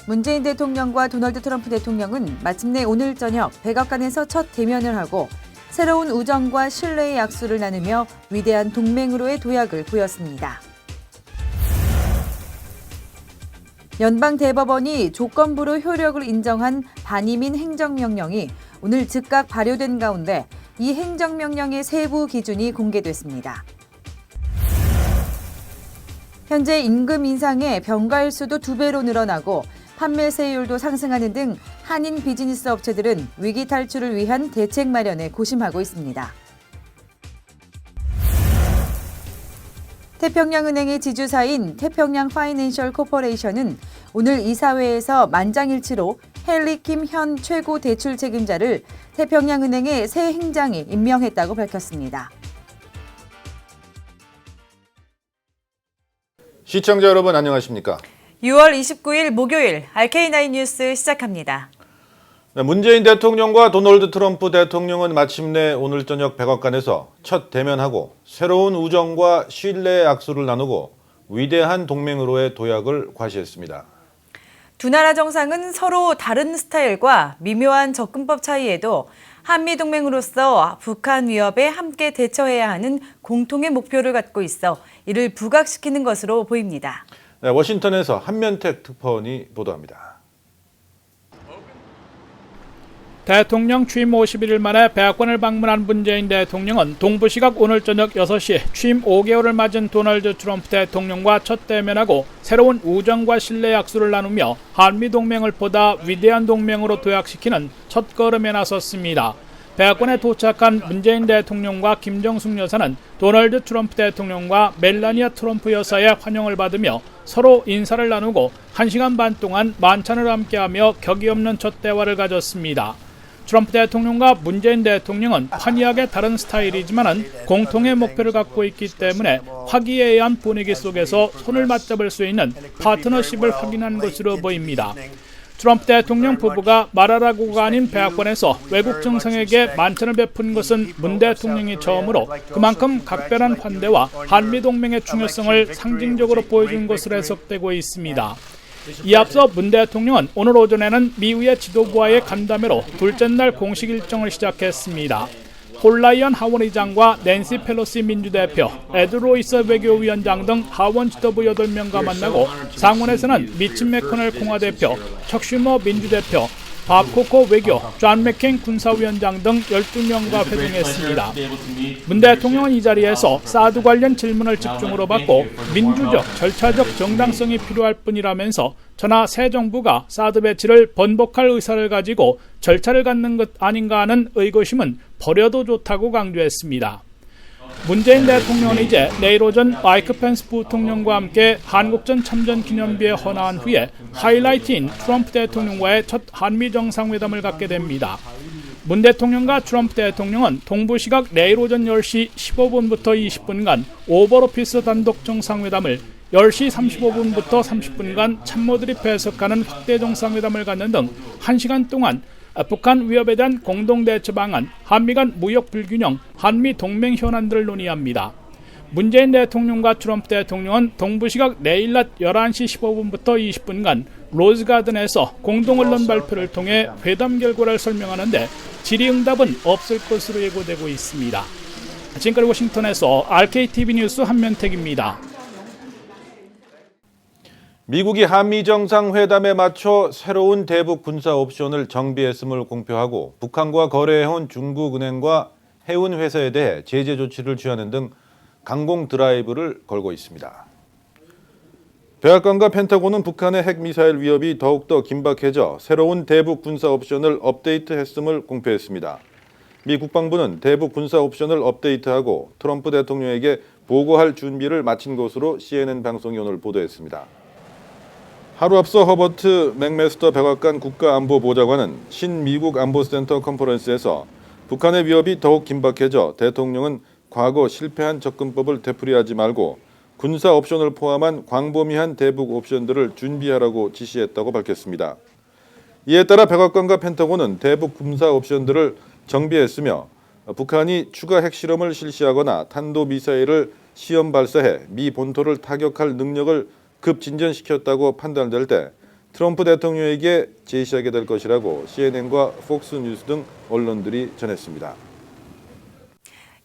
문재인 대통령과 도널드 트럼프 대통령은 마침내 오늘 저녁 백악관에서 첫 대면을 하고 새로운 우정과 신뢰의 약수를 나누며 위대한 동맹으로의 도약을 보였습니다. 연방대법원이 조건부로 효력을 인정한 반이민 행정명령이 오늘 즉각 발효된 가운데 이 행정명령의 세부 기준이 공개됐습니다. 현재 임금 인상에 병가일 수도 2배로 늘어나고 판매세율도 상승하는 등 한인 비즈니스 업체들은 위기 탈출을 위한 대책 마련에 고심하고 있습니다. 태평양은행의 지주사인 태평양 파이낸셜 코퍼레이션은 오늘 이사회에서 만장일치로 헨리 킴 현 최고 대출 책임자를 태평양은행의 새 행장이 임명했다고 밝혔습니다. 시청자 여러분 안녕하십니까? 6월 29일 목요일 RK9 뉴스 시작합니다. 문재인 대통령과 도널드 트럼프 대통령은 마침내 오늘 저녁 백악관에서 첫 대면하고 새로운 우정과 신뢰의 악수를 나누고 위대한 동맹으로의 도약을 과시했습니다. 두 나라 정상은 서로 다른 스타일과 미묘한 접근법 차이에도 한미동맹으로서 북한 위협에 함께 대처해야 하는 공통의 목표를 갖고 있어 이를 부각시키는 것으로 보입니다. 네, 워싱턴에서 한면택 특파원이 보도합니다. 대통령 취임 51일 만에 백악관을 방문한 문재인 대통령은 동부시각 오늘 저녁 6시 취임 5개월을 맞은 도널드 트럼프 대통령과 첫 대면하고 새로운 우정과 신뢰 약수를 나누며 한미동맹을 보다 위대한 동맹으로 도약시키는 첫걸음에 나섰습니다. 백악관에 도착한 문재인 대통령과 김정숙 여사는 도널드 트럼프 대통령과 멜라니아 트럼프 여사의 환영을 받으며 서로 인사를 나누고 1시간 반 동안 만찬을 함께하며 격이 없는 첫 대화를 가졌습니다. 트럼프 대통령과 문재인 대통령은 판이하게 다른 스타일이지만 공통의 목표를 갖고 있기 때문에 화기애애한 분위기 속에서 손을 맞잡을 수 있는 파트너십을 확인한 것으로 보입니다. 트럼프 대통령 부부가 마라라고가 아닌 백악관에서 외국 정상에게 만찬을 베푼 것은 문 대통령이 처음으로 그만큼 각별한 환대와 한미동맹의 중요성을 상징적으로 보여준 것으로 해석되고 있습니다. 이에 앞서 문 대통령은 오늘 오전에는 미국의 지도부와의 간담회로 둘째 날 공식 일정을 시작했습니다. 폴 라이언 하원 의장과 낸시 펠로시 민주대표, 에드 로이스 외교위원장 등 하원 지도부 8명과 만나고 상원에서는 미치 매코넬 공화대표, 척 슈머 민주대표, 밥 코코 외교, 존 맥케인 군사위원장 등 12명과 회동했습니다. 문 대통령은 이 자리에서 사드 관련 질문을 집중으로 받고 민주적, 절차적 정당성이 필요할 뿐이라면서 저나 새 정부가 사드 배치를 번복할 의사를 가지고 절차를 갖는 것 아닌가 하는 의구심은 버려도 좋다고 강조했습니다. 문재인 대통령은 이제 내일 오전 마이크 펜스 부통령과 함께 한국전 참전 기념비에 헌화한 후에 하이라이트인 트럼프 대통령과의 첫 한미 정상회담을 갖게 됩니다. 문 대통령과 트럼프 대통령은 동부시각 내일 오전 10시 15분부터 20분간 오버오피스 단독 정상회담을 10시 35분부터 30분간 참모들이 배석하는 확대 정상회담을 갖는 등 1시간 동안 북한 위협에 대한 공동대처 방안, 한미 간 무역 불균형, 한미 동맹 현안들을 논의합니다. 문재인 대통령과 트럼프 대통령은 동부시각 내일 낮 11시 15분부터 20분간 로즈가든에서 공동언론 발표를 통해 회담 결과를 설명하는데 질의응답은 없을 것으로 예고되고 있습니다. 지금까지 워싱턴에서 RKTV 뉴스 한면택입니다. 미국이 한미 정상회담에 맞춰 새로운 대북 군사 옵션을 정비했음을 공표하고 북한과 거래해온 중국은행과 해운회사에 대해 제재 조치를 취하는 등 강공 드라이브를 걸고 있습니다. 백악관과 펜타곤은 북한의 핵미사일 위협이 더욱더 긴박해져 새로운 대북 군사 옵션을 업데이트했음을 공표했습니다. 미 국방부는 대북 군사 옵션을 업데이트하고 트럼프 대통령에게 보고할 준비를 마친 것으로 CNN 방송이 오늘 보도했습니다. 하루 앞서 허버트 맥메스터 백악관 국가안보보좌관은 신미국 안보센터 컨퍼런스에서 북한의 위협이 더욱 긴박해져 대통령은 과거 실패한 접근법을 되풀이하지 말고 군사 옵션을 포함한 광범위한 대북 옵션들을 준비하라고 지시했다고 밝혔습니다. 이에 따라 백악관과 펜타곤은 대북 군사 옵션들을 정비했으며 북한이 추가 핵실험을 실시하거나 탄도미사일을 시험 발사해 미 본토를 타격할 능력을 급진전시켰다고 판단될 때 트럼프 대통령에게 제시하게 될 것이라고 CNN과 폭스뉴스 등 언론들이 전했습니다.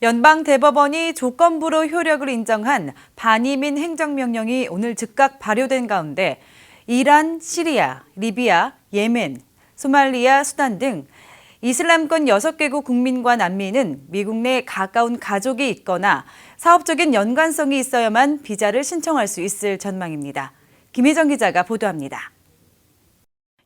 연방대법원이 조건부로 효력을 인정한 반이민 행정명령이 오늘 즉각 발효된 가운데 이란, 시리아, 리비아, 예멘, 소말리아, 수단 등 이슬람권 6개국 국민과 난민은 미국 내 가까운 가족이 있거나 사업적인 연관성이 있어야만 비자를 신청할 수 있을 전망입니다. 김혜정 기자가 보도합니다.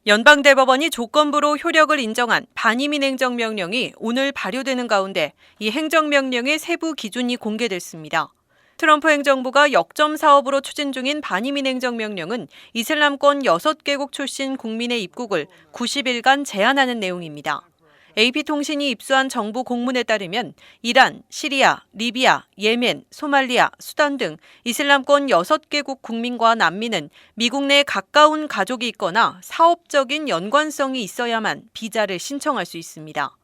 연방대법원이 조건부로 효력을 인정한 반이민 행정명령이 오늘 발효되는 가운데 이 행정명령의 세부 기준이 공개됐습니다. 트럼프 행정부가 역점 사업으로 추진 중인 반이민 행정명령은 이슬람권 6개국 출신 국민의 입국을 90일간 제한하는 내용입니다. AP통신이 입수한 정부 공문에 따르면 이란, 시리아, 리비아, 예멘, 소말리아, 수단 등 이슬람권 6개국 국민과 난민은 미국 내 가까운 가족이 있거나 사업적인 연관성이 있어야만 비자를 신청할 수 있습니다.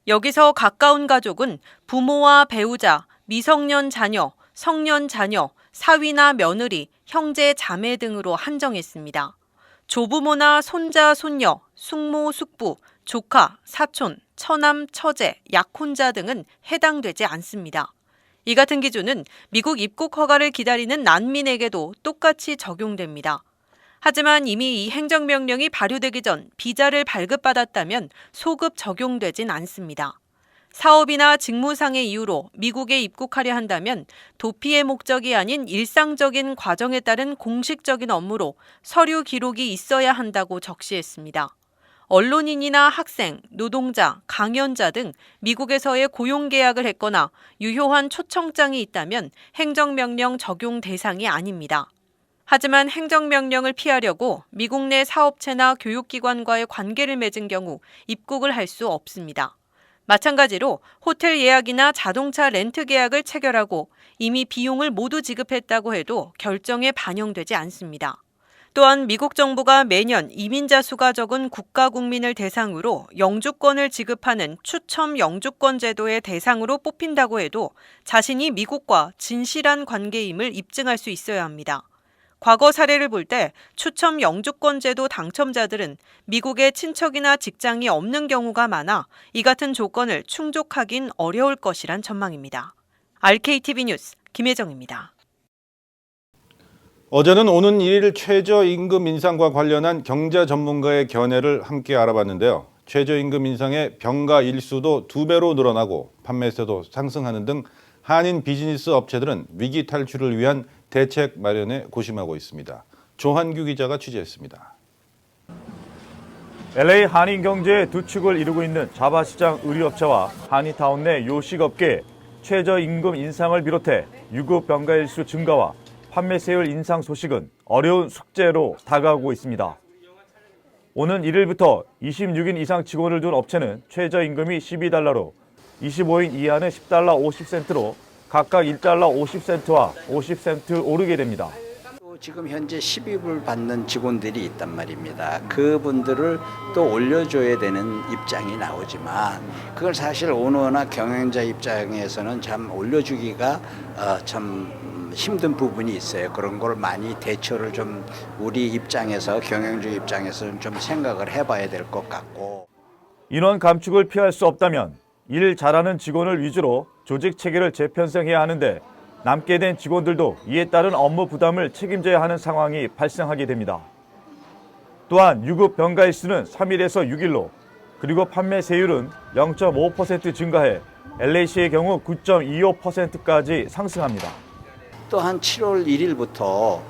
여기서 가까운 가족은 부모와 배우자, 미성년 자녀, 성년 자녀, 사위나 며느리, 형제, 자매 등으로 한정했습니다. 조부모나 손자, 손녀, 숙모, 숙부, 조카, 사촌, 처남, 처제, 약혼자 등은 해당되지 않습니다. 이 같은 기준은 미국 입국 허가를 기다리는 난민에게도 똑같이 적용됩니다. 하지만 이미 이 행정명령이 발효되기 전 비자를 발급받았다면 소급 적용되진 않습니다. 사업이나 직무상의 이유로 미국에 입국하려 한다면 도피의 목적이 아닌 일상적인 과정에 따른 공식적인 업무로 서류 기록이 있어야 한다고 적시했습니다. 언론인이나 학생, 노동자, 강연자 등 미국에서의 고용계약을 했거나 유효한 초청장이 있다면 행정명령 적용 대상이 아닙니다. 하지만 행정명령을 피하려고 미국 내 사업체나 교육기관과의 관계를 맺은 경우 입국을 할 수 없습니다. 마찬가지로 호텔 예약이나 자동차 렌트 계약을 체결하고 이미 비용을 모두 지급했다고 해도 결정에 반영되지 않습니다. 또한 미국 정부가 매년 이민자 수가 적은 국가 국민을 대상으로 영주권을 지급하는 추첨 영주권 제도의 대상으로 뽑힌다고 해도 자신이 미국과 진실한 관계임을 입증할 수 있어야 합니다. 과거 사례를 볼 때 추첨 영주권 제도 당첨자들은 미국에 친척이나 직장이 없는 경우가 많아 이 같은 조건을 충족하긴 어려울 것이란 전망입니다. RKTV 뉴스 김혜정입니다. 어제는 오는 1일 최저임금 인상과 관련한 경제 전문가의 견해를 함께 알아봤는데요. 최저임금 인상에 병가 일수도 2배로 늘어나고 판매세도 상승하는 등 한인 비즈니스 업체들은 위기 탈출을 위한 대책 마련에 고심하고 있습니다. 조한규 기자가 취재했습니다. LA 한인 경제의 두 축을 이루고 있는 자바시장 의류업체와 한인타운 내 요식업계 최저임금 인상을 비롯해 유급 병가일수 증가와 판매세율 인상 소식은 어려운 숙제로 다가오고 있습니다. 오는 1일부터 26인 이상 직원을 둔 업체는 최저임금이 $12로 25인 이하는 $10 50센트로 각각 $1 50센트와 50센트 오르게 됩니다. 지금 현재 12불 받는 직원들이 있단 말입니다. 그분들을 또 올려줘야 되는 입장이 나오지만 그걸 사실 오너나 경영자 입장에서는 참 올려주기가 참 힘든 부분이 있어요. 그런 걸 많이 대처를 좀 우리 입장에서 경영주 입장에서 좀 생각을 해봐야 될 것 같고. 인원 감축을 피할 수 없다면 일 잘하는 직원을 위주로 조직 체계를 재편성해야 하는데 남게 된 직원들도 이에 따른 업무 부담을 책임져야 하는 상황이 발생하게 됩니다. 또한 유급 병가일 수는 3일에서 6일로 그리고 판매세율은 0.5% 증가해 LAC의 경우 9.25%까지 상승합니다. 또한 7월 1일부터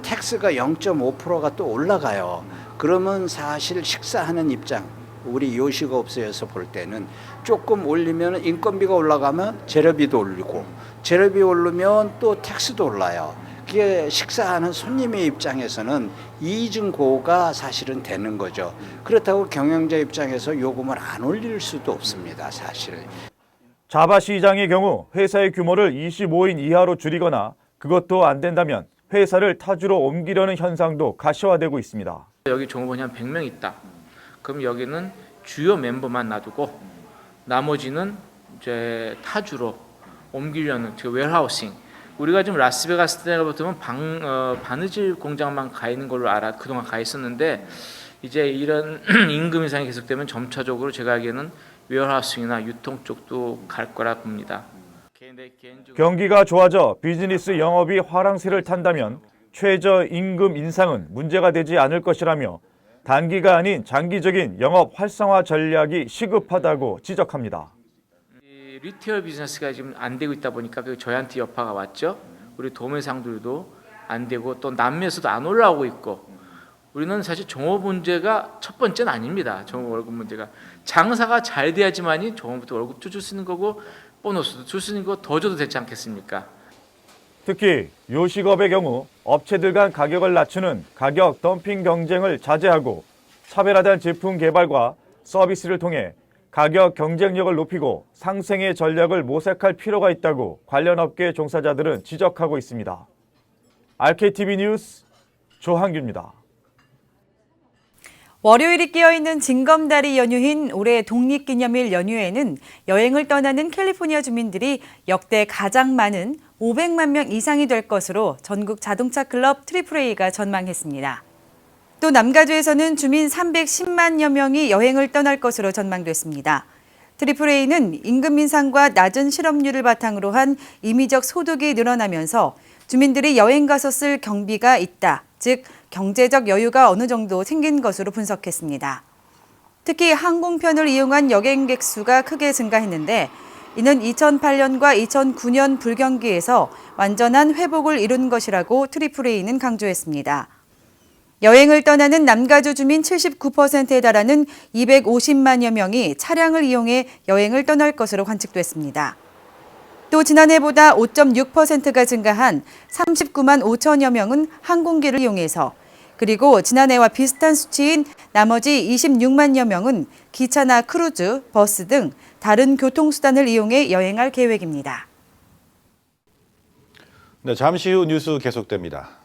텍스가 0.5%가 또 올라가요. 그러면 사실 식사하는 입장, 우리 요식업소에서 볼 때는 조금 올리면 인건비가 올라가면 재료비도 올리고 재료비 오르면 또 텍스도 올라요. 그게 식사하는 손님의 입장에서는 이중고가 사실은 되는 거죠. 그렇다고 경영자 입장에서 요금을 안 올릴 수도 없습니다. 사실. 자바 시장의 경우 회사의 규모를 25인 이하로 줄이거나 그것도 안 된다면 회사를 타주로 옮기려는 현상도 가시화되고 있습니다. 여기 종업원이 한 100명 있다. 그럼 여기는 주요 멤버만 놔두고 나머지는 이제 타주로 옮기려는 웨어하우싱 우리가 지금 라스베가스 때부터는 바느질 공장만 가 있는 걸로 그동안 가 있었는데 이제 이런 임금 인상이 계속되면 점차적으로 제가 알기에는 웨어하우싱이나 유통 쪽도 갈 거라 봅니다. 경기가 좋아져 비즈니스 영업이 화랑새를 탄다면 최저임금 인상은 문제가 되지 않을 것이라며 단기가 아닌 장기적인 영업 활성화 전략이 시급하다고 지적합니다. 리테일 비즈니스가 지금 안 되고 있다 보니까 저희한테 여파가 왔죠. 우리 도매상들도 안 되고 또 남미에서도 안 올라오고 있고 우리는 사실 종업 문제가 첫 번째는 아닙니다. 종업 월급 문제가 장사가 잘 돼야지만이 종업부터 월급도 줄 수 있는 거고 보너스도 줄 수 있는 거 더 줘도 되지 않겠습니까? 특히 요식업의 경우 업체들 간 가격을 낮추는 가격 덤핑 경쟁을 자제하고 차별화된 제품 개발과 서비스를 통해 가격 경쟁력을 높이고 상생의 전략을 모색할 필요가 있다고 관련 업계 종사자들은 지적하고 있습니다. RKTV 뉴스 조한규입니다. 월요일이 끼어있는 징검다리 연휴인 올해 독립기념일 연휴에는 여행을 떠나는 캘리포니아 주민들이 역대 가장 많은 500만 명 이상이 될 것으로 전국 자동차 클럽 AAA가 전망했습니다. 또 남가주에서는 주민 310만여 명이 여행을 떠날 것으로 전망됐습니다. AAA는 임금 인상과 낮은 실업률을 바탕으로 한 임의적 소득이 늘어나면서 주민들이 여행 가서 쓸 경비가 있다, 즉 경제적 여유가 어느 정도 생긴 것으로 분석했습니다. 특히 항공편을 이용한 여행객 수가 크게 증가했는데 이는 2008년과 2009년 불경기에서 완전한 회복을 이룬 것이라고 AAA는 강조했습니다. 여행을 떠나는 남가주 주민 79%에 달하는 250만여 명이 차량을 이용해 여행을 떠날 것으로 관측됐습니다. 또 지난해보다 5.6%가 증가한 39만 5천여 명은 항공기를 이용해서 그리고 지난해와 비슷한 수치인 나머지 26만여 명은 기차나 크루즈, 버스 등 다른 교통수단을 이용해 여행할 계획입니다. 네, 잠시 후 뉴스 계속됩니다.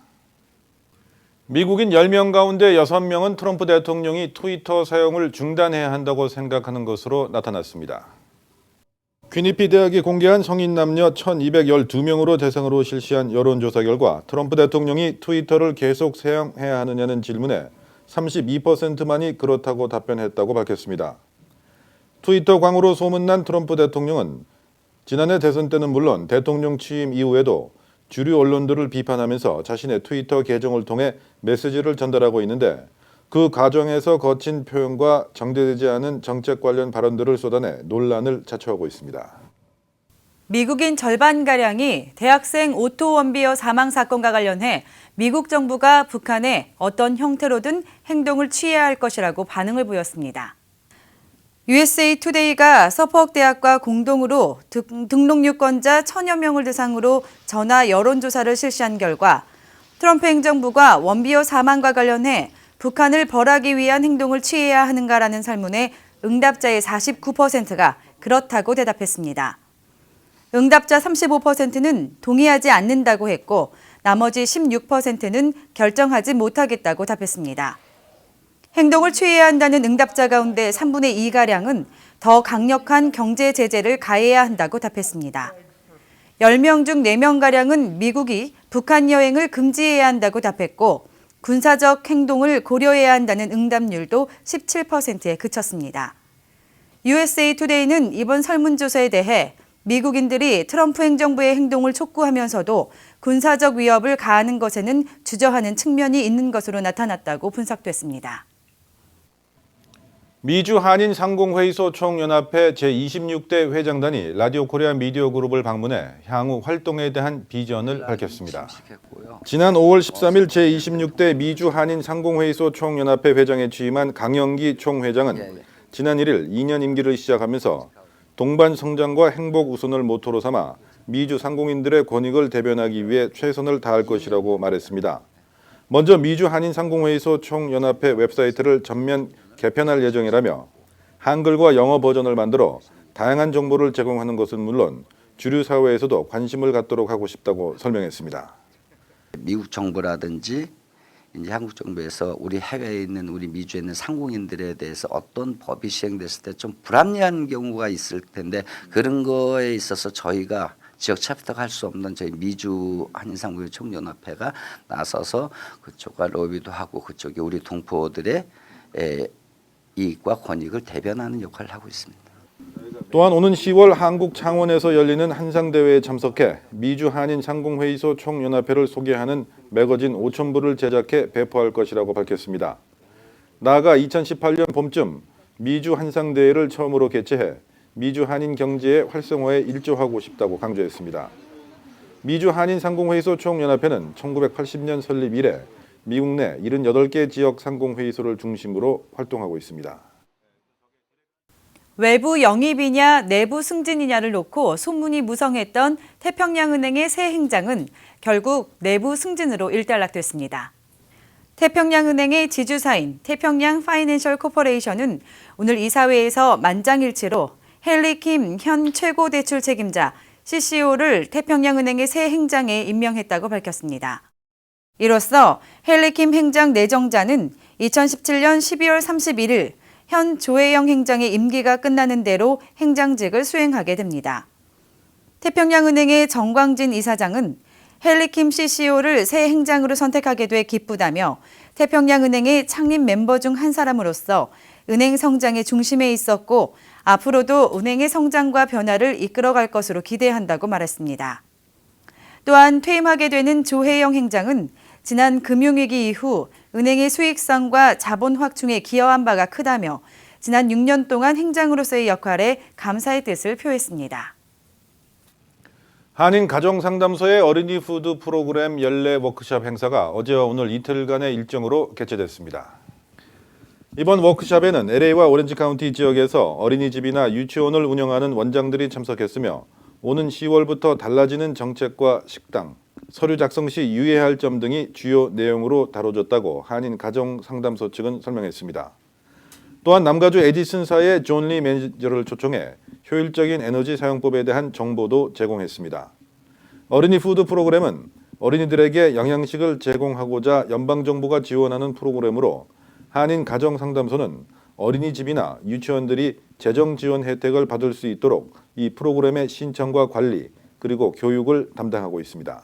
미국인 10명 가운데 6명은 트럼프 대통령이 트위터 사용을 중단해야 한다고 생각하는 것으로 나타났습니다. 퀴니피 대학이 공개한 성인 남녀 1,212명으로 대상으로 실시한 여론조사 결과 트럼프 대통령이 트위터를 계속 사용해야 하느냐는 질문에 32%만이 그렇다고 답변했다고 밝혔습니다. 트위터 광으로 소문난 트럼프 대통령은 지난해 대선 때는 물론 대통령 취임 이후에도 주류 언론들을 비판하면서 자신의 트위터 계정을 통해 메시지를 전달하고 있는데 그 과정에서 거친 표현과 정제되지 않은 정책 관련 발언들을 쏟아내 논란을 자초하고 있습니다. 미국인 절반가량이 대학생 오토 원비어 사망 사건과 관련해 미국 정부가 북한에 어떤 형태로든 행동을 취해야 할 것이라고 반응을 보였습니다. USA 투데이가 서퍼옥 대학과 공동으로 등록 유권자 1,000여 명을 대상으로 전화 여론조사를 실시한 결과 트럼프 행정부가 원비어 사망과 관련해 북한을 벌하기 위한 행동을 취해야 하는가라는 설문에 응답자의 49%가 그렇다고 대답했습니다. 응답자 35%는 동의하지 않는다고 했고 나머지 16%는 결정하지 못하겠다고 답했습니다. 행동을 취해야 한다는 응답자 가운데 3분의 2가량은 더 강력한 경제 제재를 가해야 한다고 답했습니다. 10명 중 4명가량은 미국이 북한 여행을 금지해야 한다고 답했고 군사적 행동을 고려해야 한다는 응답률도 17%에 그쳤습니다. USA 투데이는 이번 설문조사에 대해 미국인들이 트럼프 행정부의 행동을 촉구하면서도 군사적 위협을 가하는 것에는 주저하는 측면이 있는 것으로 나타났다고 분석됐습니다. 미주 한인 상공회의소 총연합회 제26대 회장단이 라디오 코리아 미디어 그룹을 방문해 향후 활동에 대한 비전을 밝혔습니다. 지난 5월 13일 제26대 미주 한인 상공회의소 총연합회 회장에 취임한 강영기 총회장은 지난 1일 2년 임기를 시작하면서 동반 성장과 행복 우선을 모토로 삼아 미주 상공인들의 권익을 대변하기 위해 최선을 다할 것이라고 말했습니다. 먼저 미주 한인 상공회의소 총연합회 웹사이트를 전면 개편할 예정이라며 한글과 영어 버전을 만들어 다양한 정보를 제공하는 것은 물론 주류 사회에서도 관심을 갖도록 하고 싶다고 설명했습니다. 미국 정부라든지 이제 한국 정부에서 우리 해외에 있는 우리 미주에 있는 상공인들에 대해서 어떤 법이 시행됐을 때 좀 불합리한 경우가 있을 텐데 그런 거에 있어서 저희가 지역 챕터가 할 수 없는 저희 미주 한인상공회 총연합회가 나서서 그쪽과 로비도 하고 그쪽이 우리 동포들의 이익과 권익을 대변하는 역할을 하고 있습니다. 또한 오는 10월 한국 창원에서 열리는 한상대회에 참석해 미주 한인 상공회의소 총연합회를 소개하는 매거진 5,000부를 제작해 배포할 것이라고 밝혔습니다. 나아가 2018년 봄쯤 미주 한상대회를 처음으로 개최해 미주 한인 경제의 활성화에 일조하고 싶다고 강조했습니다. 미주 한인 상공회의소 총연합회는 1980년 설립 이래 미국 내 78개 지역 상공회의소를 중심으로 활동하고 있습니다. 외부 영입이냐 내부 승진이냐를 놓고 소문이 무성했던 태평양은행의 새 행장은 결국 내부 승진으로 일단락됐습니다. 태평양은행의 지주사인 태평양 파이낸셜 코퍼레이션은 오늘 이사회에서 만장일치로 헨리 킴 현 최고 대출 책임자 CCO를 태평양은행의 새 행장에 임명했다고 밝혔습니다. 이로써 헨리 킴 행장 내정자는 2017년 12월 31일 현 조혜영 행장의 임기가 끝나는 대로 행장직을 수행하게 됩니다. 태평양은행의 정광진 이사장은 헨리 킴 CCO를 새 행장으로 선택하게 돼 기쁘다며 태평양은행의 창립 멤버 중 한 사람으로서 은행 성장의 중심에 있었고 앞으로도 은행의 성장과 변화를 이끌어갈 것으로 기대한다고 말했습니다. 또한 퇴임하게 되는 조혜영 행장은 지난 금융위기 이후 은행의 수익성과 자본 확충에 기여한 바가 크다며 지난 6년 동안 행장으로서의 역할에 감사의 뜻을 표했습니다. 한인 가정상담소의 어린이 푸드 프로그램 연례 워크숍 행사가 어제와 오늘 이틀간의 일정으로 개최됐습니다. 이번 워크숍에는 LA와 오렌지 카운티 지역에서 어린이집이나 유치원을 운영하는 원장들이 참석했으며 오는 10월부터 달라지는 정책과 식당, 서류 작성 시 유의해야 할 점 등이 주요 내용으로 다뤄졌다고 한인 가정상담소 측은 설명했습니다. 또한 남가주 에디슨사의 존 리 매니저를 초청해 효율적인 에너지 사용법에 대한 정보도 제공했습니다. 어린이 푸드 프로그램은 어린이들에게 영양식을 제공하고자 연방정부가 지원하는 프로그램으로 한인 가정상담소는 어린이집이나 유치원들이 재정 지원 혜택을 받을 수 있도록 이 프로그램의 신청과 관리 그리고 교육을 담당하고 있습니다.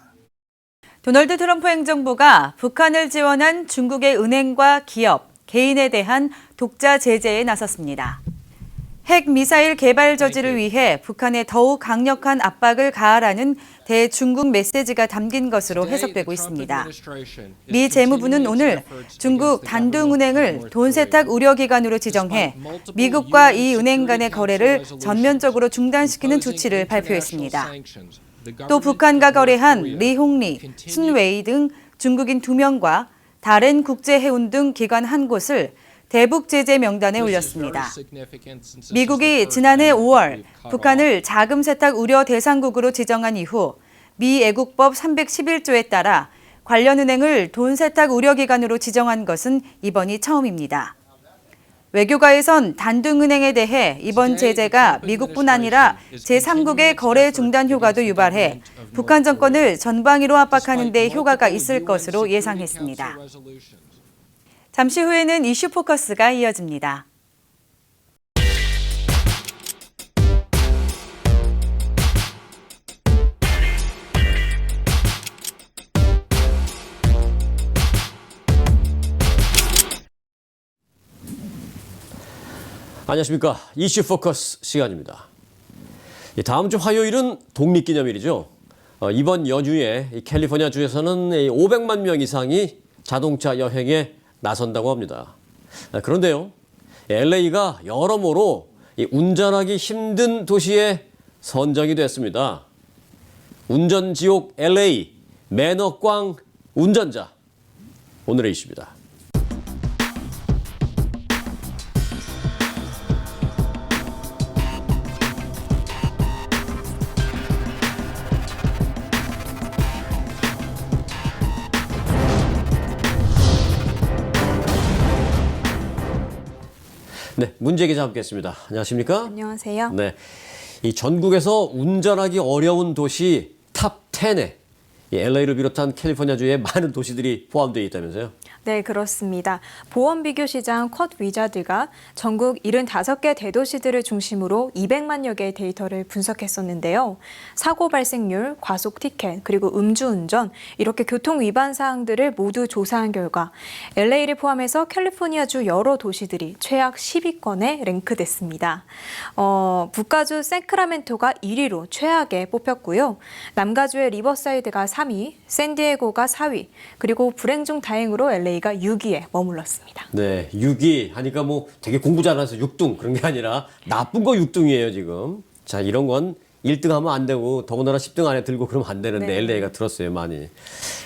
도널드 트럼프 행정부가 북한을 지원한 중국의 은행과 기업, 개인에 대한 독자 제재에 나섰습니다. 핵 미사일 개발 저지를 위해 북한에 더욱 강력한 압박을 가하라는 대중국 메시지가 담긴 것으로 해석되고 있습니다. 미 재무부는 오늘 중국 단둥은행을 돈 세탁 우려기관으로 지정해 미국과 이 은행 간의 거래를 전면적으로 중단시키는 조치를 발표했습니다. 또 북한과 거래한 리홍리, 순웨이 등 중국인 2명과 다른 국제해운 등 기관 1곳을 대북 제재 명단에 올렸습니다. 미국이 지난해 5월 북한을 자금 세탁 우려 대상국으로 지정한 이후 미 애국법 311조에 따라 관련 은행을 돈 세탁 우려 기관으로 지정한 것은 이번이 처음입니다. 외교가에선 단둥은행에 대해 이번 제재가 미국뿐 아니라 제3국의 거래 중단 효과도 유발해 북한 정권을 전방위로 압박하는 데 효과가 있을 것으로 예상했습니다. 잠시 후에는 이슈 포커스가 이어집니다. 안녕하십니까. 이슈 포커스 시간입니다. 다음 주 화요일은 독립기념일이죠. 이번 연휴에 캘리포니아주에서는 500만 명 이상이 자동차 여행에 나선다고 합니다. 그런데요, LA가 여러모로 운전하기 힘든 도시에 선정이 됐습니다. 운전지옥 LA, 매너꽝 운전자. 오늘의 이슈입니다. 네, 문재 기자 함께했습니다. 안녕하십니까? 안녕하세요. 네, 이 전국에서 운전하기 어려운 도시 탑 10에 LA를 비롯한 캘리포니아주의 많은 도시들이 포함되어 있다면서요? 네, 그렇습니다. 보험 비교 시장 컷 위자드가 전국 75개 대도시들을 중심으로 200만여 개의 데이터를 분석했었는데요. 사고 발생률, 과속 티켓, 그리고 음주운전 이렇게 교통 위반 사항들을 모두 조사한 결과 LA를 포함해서 캘리포니아주 여러 도시들이 최악 10위권에 랭크됐습니다. 북가주 세크라멘토가 1위로 최악에 뽑혔고요. 남가주의 리버사이드가 3위, 샌디에고가 4위, 그리고 불행 중 다행으로 LA가 6위에 머물렀습니다. 네, 6위 하니까 뭐 되게 공부 잘해서 6등 그런 게 아니라 나쁜 거 6등이에요, 지금. 자, 이런 건 1등 하면 안 되고 더군다나 10등 안에 들고 그러면 안 되는데 네. LA가 들었어요, 많이.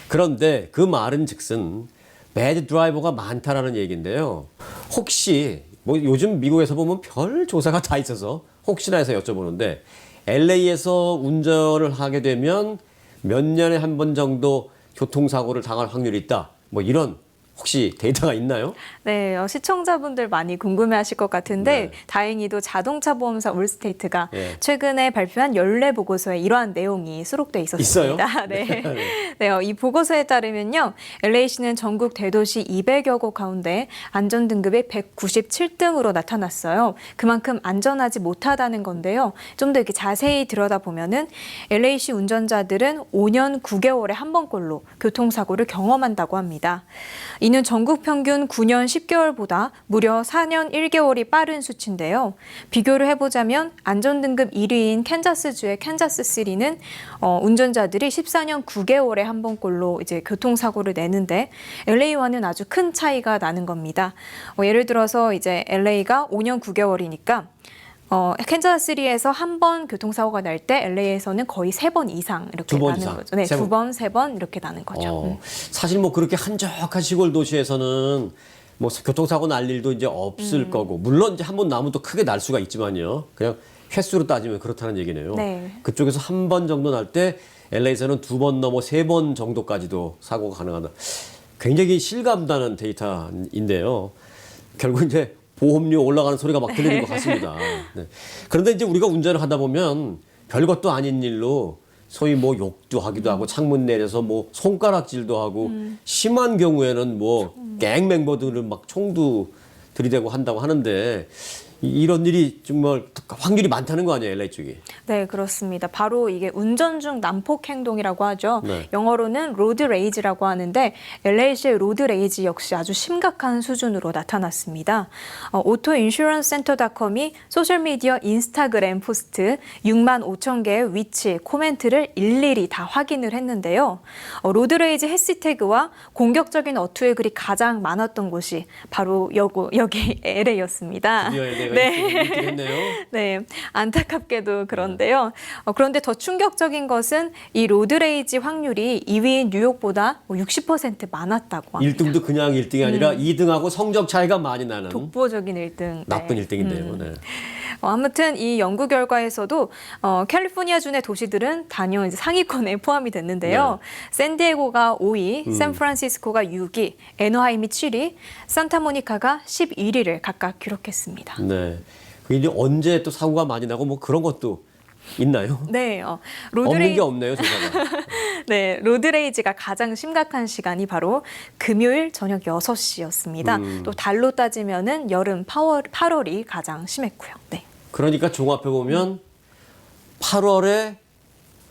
그런데 그 말은 즉슨 배드 드라이버가 많다라는 얘기인데요. 혹시 뭐 요즘 미국에서 보면 별 조사가 다 있어서 혹시나 해서 여쭤보는데 LA에서 운전을 하게 되면 몇 년에 한 번 정도 교통사고를 당할 확률이 있다. 뭐 이런 혹시 데이터가 있나요? 네, 시청자분들 많이 궁금해하실 것 같은데 네. 다행히도 자동차 보험사 올스테이트가 네. 최근에 발표한 연례 보고서에 이러한 내용이 수록돼 있었습니다. 네. 네, 이 보고서에 따르면요, LA시는 전국 대도시 200여 곳 가운데 안전 등급이 197등으로 나타났어요. 그만큼 안전하지 못하다는 건데요. 좀 더 이렇게 자세히 들여다보면은 LA시 운전자들은 5년 9개월에 한 번꼴로 교통사고를 경험한다고 합니다. 이는 전국 평균 9년 10개월보다 무려 4년 1개월이 빠른 수치인데요. 비교를 해보자면 안전등급 1위인 캔자스주의 캔자스시리는 운전자들이 14년 9개월에 한 번꼴로 이제 교통사고를 내는데 LA와는 아주 큰 차이가 나는 겁니다. 예를 들어서 이제 LA가 5년 9개월이니까 캔자스시리에서 한 번 교통사고가 날 때 LA에서는 거의 3번 이상 이렇게 두번 나는 이상. 거죠. 네, 세 번. 2번, 3번 이렇게 나는 거죠. 사실 뭐 그렇게 한적한 시골 도시에서는 뭐 교통사고 날 일도 이제 없을 거고 물론 이제 한 번 나면 또 크게 날 수가 있지만요. 그냥 횟수로 따지면 그렇다는 얘기네요. 네. 그쪽에서 한 번 정도 날 때 LA에서는 2번 넘어 3번 정도까지도 사고가 가능하다. 굉장히 실감나는 데이터인데요. 결국 이제 보험료 올라가는 소리가 막 들리는 것 같습니다. 네. 그런데 이제 우리가 운전을 하다 보면 별것도 아닌 일로 소위 뭐 욕도 하기도 하고 창문 내려서 뭐 손가락질도 하고 심한 경우에는 뭐 갱 멤버들을 막 총도 들이대고 한다고 하는데 이런 일이 정말 확률이 많다는 거 아니에요, LA 쪽이? 네, 그렇습니다. 바로 이게 운전 중 난폭 행동이라고 하죠. 네. 영어로는 로드 레이지라고 하는데 LA시의 로드 레이지 역시 아주 심각한 수준으로 나타났습니다. 오토인슈런스센터닷컴이 소셜미디어 인스타그램 포스트 6만 5천 개의 위치, 코멘트를 일일이 다 확인을 했는데요. 로드 레이지 해시태그와 공격적인 어투의 글이 가장 많았던 곳이 바로 여기 LA였습니다. 드디어 LA가 네. 1등했네요. 네, 안타깝게도 그런데요. 그런데 더 충격적인 것은 이 로드레이지 확률이 2위인 뉴욕보다 60% 많았다고 합니다. 1등도 그냥 1등이 아니라 2등하고 성적 차이가 많이 나는 독보적인 1등. 나쁜 네. 1등인데요. 네. 아무튼 이 연구 결과에서도 캘리포니아 주의 도시들은 단연 이제 상위권에 포함이 됐는데요. 샌디에고가 5위, 샌프란시스코가 6위, 애너하임이 7위, 산타모니카가 11위를 각각 기록했습니다. 네. 그게 이제 언제 또 사고가 많이 나고 뭐 그런 것도 있나요? 네, 없는 게 없네요, 조사가. 네, 로드레이지가 가장 심각한 시간이 바로 금요일 저녁 6시였습니다. 또 달로 따지면은 여름 8월이 가장 심했고요. 네. 그러니까 종합해 보면 8월에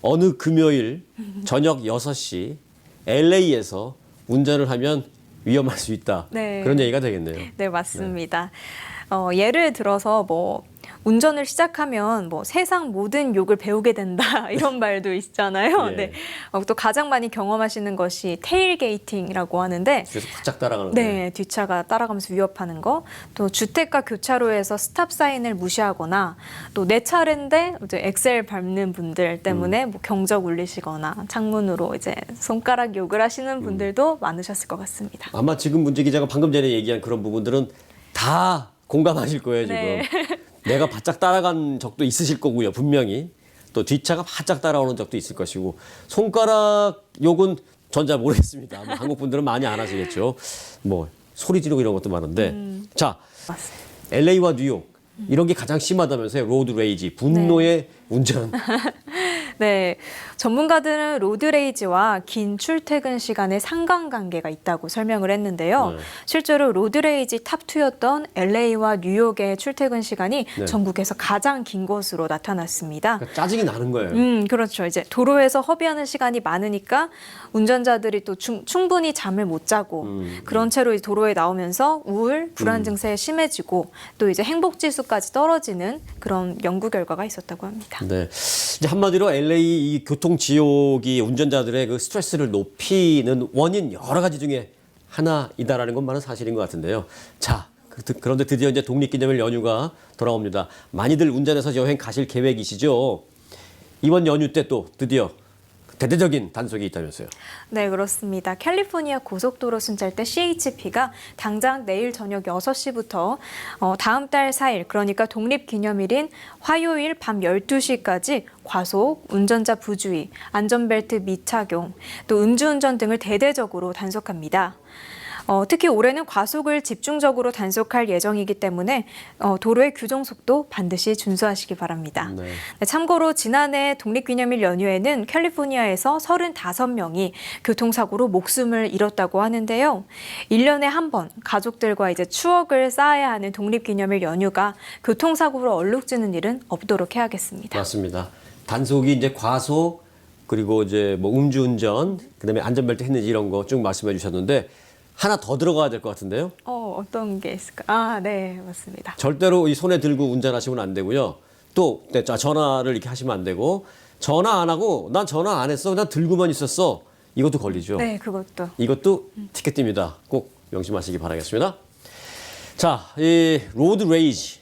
어느 금요일 저녁 6시 LA에서 운전을 하면 위험할 수 있다. 네. 그런 얘기가 되겠네요. 네, 맞습니다. 예를 들어서 뭐 운전을 시작하면 뭐 세상 모든 욕을 배우게 된다 이런 말도 있잖아요. 예. 네. 또 가장 많이 경험하시는 것이 테일게이팅이라고 하는데 뒤에서 바짝 따라가는 거예요. 네, 뒷차가 따라가면서 위협하는 거, 또 주택가 교차로에서 스탑 사인을 무시하거나, 또 내 차례인데 이제 엑셀 밟는 분들 때문에 뭐 경적 울리시거나 창문으로 이제 손가락 욕을 하시는 분들도 많으셨을 것 같습니다. 아마 지금 문재 기자가 방금 전에 얘기한 그런 부분들은 다 공감하실 거예요, 지금. 네. 내가 바짝 따라간 적도 있으실 거고요, 분명히. 또 뒷차가 바짝 따라오는 적도 있을 것이고. 손가락 욕은 전 잘 모르겠습니다. 아마 한국 분들은 많이 안 하시겠죠. 뭐 소리 지르고 이런 것도 많은데. 자, LA와 뉴욕 이런 게 가장 심하다면서요. 로드 레이지, 분노의 운전. 네, 전문가들은 로드레이지와 긴 출퇴근 시간의 상관관계가 있다고 설명을 했는데요. 네. 실제로 로드레이지 탑2였던 LA와 뉴욕의 출퇴근 시간이 네. 전국에서 가장 긴 것으로 나타났습니다. 그러니까 짜증이 나는 거예요. 그렇죠. 이제 도로에서 허비하는 시간이 많으니까 운전자들이 또 충분히 잠을 못 자고 그런 채로 이 도로에 나오면서 우울, 불안 증세에 심해지고 또 이제 행복 지수까지 떨어지는 그런 연구 결과가 있었다고 합니다. 네. 이제 한마디로 LA 이 교통 지옥이 운전자들의 그 스트레스를 높이는 원인 여러 가지 중에 하나이다라는 것만은 사실인 것 같은데요. 자, 그런데 드디어 이제 독립기념일 연휴가 돌아옵니다. 많이들 운전해서 여행 가실 계획이시죠? 이번 연휴 때 또 드디어 대대적인 단속이 있다면서요. 네, 그렇습니다. 캘리포니아 고속도로 순찰대 CHP가 당장 내일 저녁 6시부터 다음 달 4일, 그러니까 독립기념일인 화요일 밤 12시까지 과속, 운전자 부주의, 안전벨트 미착용, 또 음주운전 등을 대대적으로 단속합니다. 특히 올해는 과속을 집중적으로 단속할 예정이기 때문에 도로의 규정 속도 반드시 준수하시기 바랍니다. 네. 참고로 지난해 독립기념일 연휴에는 캘리포니아에서 35명이 교통사고로 목숨을 잃었다고 하는데요. 1년에 한 번 가족들과 이제 추억을 쌓아야 하는 독립기념일 연휴가 교통사고로 얼룩지는 일은 없도록 해야겠습니다. 맞습니다. 단속이 이제 과속 그리고 이제 뭐 음주운전 그다음에 안전벨트 했는지 이런 거 쭉 말씀해 주셨는데 하나 더 들어가야 될 것 같은데요. 어떤 게 있을까? 아, 네, 맞습니다. 절대로 이 손에 들고 운전하시면 안 되고요. 또 전화를 이렇게 하시면 안 되고 전화 안 하고 난 전화 안 했어. 난 들고만 있었어. 이것도 걸리죠. 네, 그것도. 이것도 티켓 띱니다. 꼭 명심하시기 바라겠습니다. 자, 이 로드 레이지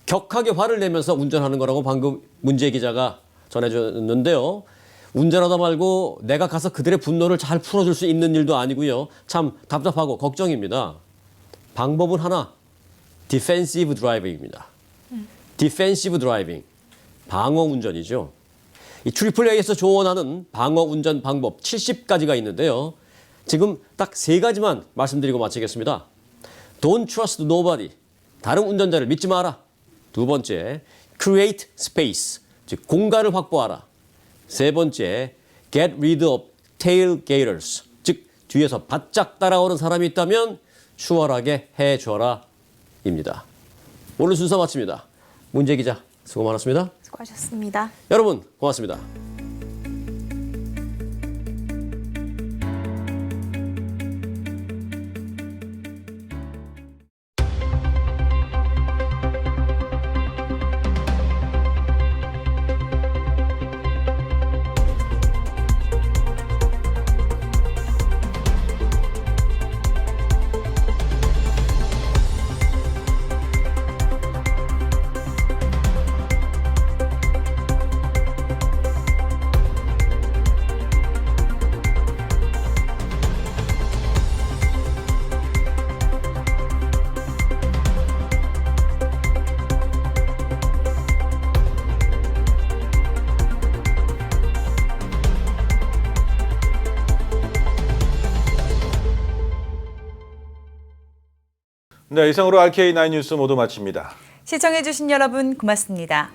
격하게 화를 내면서 운전하는 거라고 방금 문재 기자가 전해줬는데요. 운전하다 말고 내가 가서 그들의 분노를 잘 풀어줄 수 있는 일도 아니고요. 참 답답하고 걱정입니다. 방법은 하나, 디펜시브 드라이빙입니다. 디펜시브 드라이빙, 방어 운전이죠. 이 AAA에서 조언하는 방어 운전 방법 70가지가 있는데요. 지금 딱 3가지만 말씀드리고 마치겠습니다. Don't trust nobody, 다른 운전자를 믿지 마라. 2번째, create space, 즉 공간을 확보하라. 3번째, get rid of tailgaters, 즉 뒤에서 바짝 따라오는 사람이 있다면 추월하게 해줘라 입니다. 오늘 순서 마칩니다. 문재 기자 수고 많았습니다. 수고하셨습니다. 여러분 고맙습니다. 네, 이상으로 RK9 뉴스 모두 마칩니다. 시청해주신 여러분 고맙습니다.